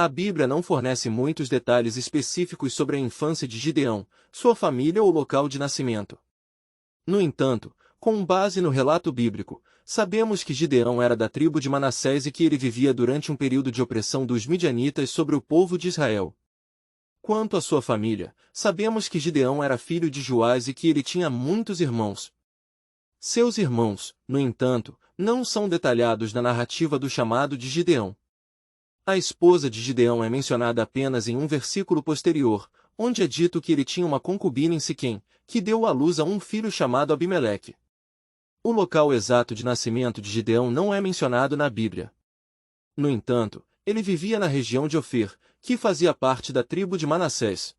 A Bíblia não fornece muitos detalhes específicos sobre a infância de Gideão, sua família ou local de nascimento. No entanto, com base no relato bíblico, sabemos que Gideão era da tribo de Manassés e que ele vivia durante um período de opressão dos midianitas sobre o povo de Israel. Quanto à sua família, sabemos que Gideão era filho de Joás e que ele tinha muitos irmãos. Seus irmãos, no entanto, não são detalhados na narrativa do chamado de Gideão. A esposa de Gideão é mencionada apenas em um versículo posterior, onde é dito que ele tinha uma concubina em Siquém, que deu à luz a um filho chamado Abimeleque. O local exato de nascimento de Gideão não é mencionado na Bíblia. No entanto, ele vivia na região de Ofir, que fazia parte da tribo de Manassés.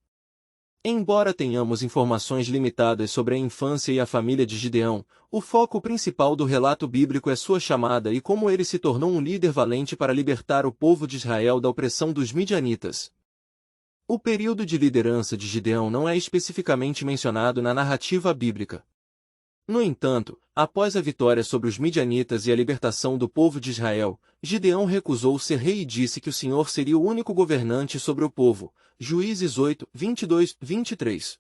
Embora tenhamos informações limitadas sobre a infância e a família de Gideão, o foco principal do relato bíblico é sua chamada e como ele se tornou um líder valente para libertar o povo de Israel da opressão dos midianitas. O período de liderança de Gideão não é especificamente mencionado na narrativa bíblica. No entanto, após a vitória sobre os midianitas e a libertação do povo de Israel, Gideão recusou ser rei e disse que o Senhor seria o único governante sobre o povo. Juízes 8, 22, 23.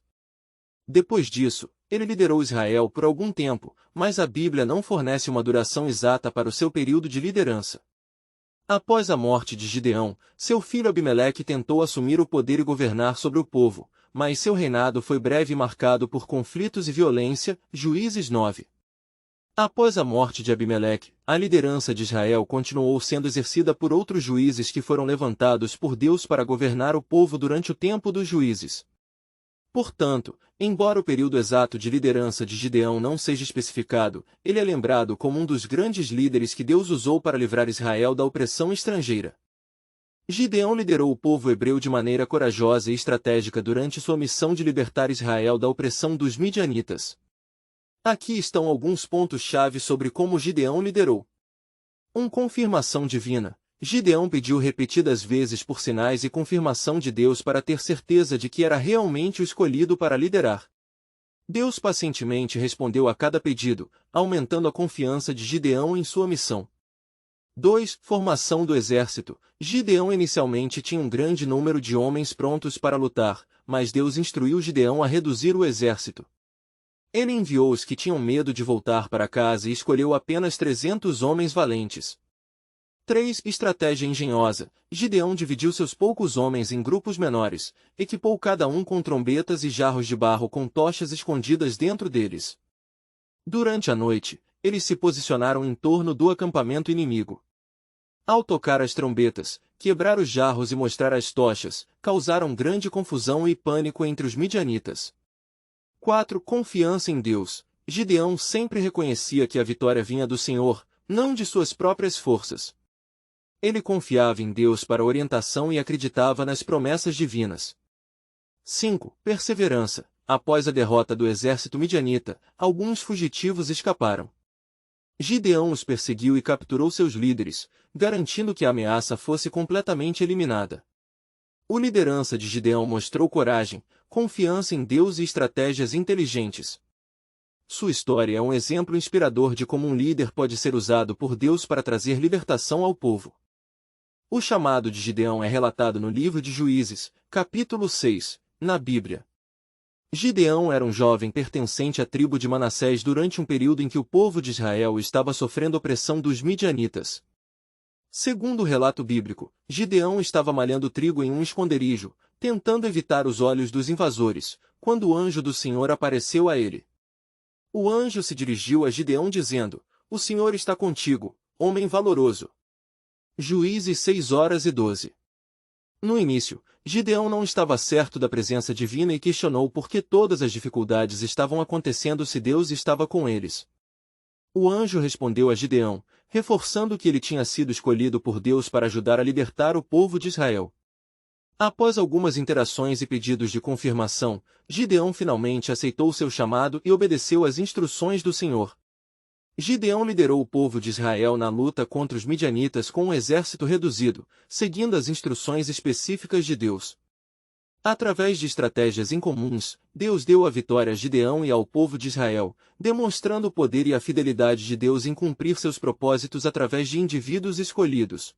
Depois disso, ele liderou Israel por algum tempo, mas a Bíblia não fornece uma duração exata para o seu período de liderança. Após a morte de Gideão, seu filho Abimeleque tentou assumir o poder e governar sobre o povo, mas seu reinado foi breve e marcado por conflitos e violência. Juízes 9. Após a morte de Abimeleque, a liderança de Israel continuou sendo exercida por outros juízes que foram levantados por Deus para governar o povo durante o tempo dos juízes. Portanto, embora o período exato de liderança de Gideão não seja especificado, ele é lembrado como um dos grandes líderes que Deus usou para livrar Israel da opressão estrangeira. Gideão liderou o povo hebreu de maneira corajosa e estratégica durante sua missão de libertar Israel da opressão dos midianitas. Aqui estão alguns pontos-chave sobre como Gideão liderou. 1. Confirmação divina. Gideão pediu repetidas vezes por sinais e confirmação de Deus para ter certeza de que era realmente o escolhido para liderar. Deus pacientemente respondeu a cada pedido, aumentando a confiança de Gideão em sua missão. 2. Formação do exército. Gideão inicialmente tinha um grande número de homens prontos para lutar, mas Deus instruiu Gideão a reduzir o exército. Ele enviou os que tinham medo de voltar para casa e escolheu apenas 300 homens valentes. 3. Estratégia engenhosa. Gideão dividiu seus poucos homens em grupos menores, equipou cada um com trombetas e jarros de barro com tochas escondidas dentro deles. Durante a noite, eles se posicionaram em torno do acampamento inimigo. Ao tocar as trombetas, quebrar os jarros e mostrar as tochas, causaram grande confusão e pânico entre os midianitas. 4. Confiança em Deus. Gideão sempre reconhecia que a vitória vinha do Senhor, não de suas próprias forças. Ele confiava em Deus para orientação e acreditava nas promessas divinas. 5. Perseverança. Após a derrota do exército midianita, alguns fugitivos escaparam. Gideão os perseguiu e capturou seus líderes, garantindo que a ameaça fosse completamente eliminada. A liderança de Gideão mostrou coragem, confiança em Deus e estratégias inteligentes. Sua história é um exemplo inspirador de como um líder pode ser usado por Deus para trazer libertação ao povo. O chamado de Gideão é relatado no livro de Juízes, capítulo 6, na Bíblia. Gideão era um jovem pertencente à tribo de Manassés durante um período em que o povo de Israel estava sofrendo opressão dos midianitas. Segundo o relato bíblico, Gideão estava malhando trigo em um esconderijo, tentando evitar os olhos dos invasores, quando o anjo do Senhor apareceu a ele. O anjo se dirigiu a Gideão dizendo: "O Senhor está contigo, homem valoroso." Juízes 6:12. No início, Gideão não estava certo da presença divina e questionou por que todas as dificuldades estavam acontecendo se Deus estava com eles. O anjo respondeu a Gideão, reforçando que ele tinha sido escolhido por Deus para ajudar a libertar o povo de Israel. Após algumas interações e pedidos de confirmação, Gideão finalmente aceitou seu chamado e obedeceu às instruções do Senhor. Gideão liderou o povo de Israel na luta contra os midianitas com um exército reduzido, seguindo as instruções específicas de Deus. Através de estratégias incomuns, Deus deu a vitória a Gideão e ao povo de Israel, demonstrando o poder e a fidelidade de Deus em cumprir seus propósitos através de indivíduos escolhidos.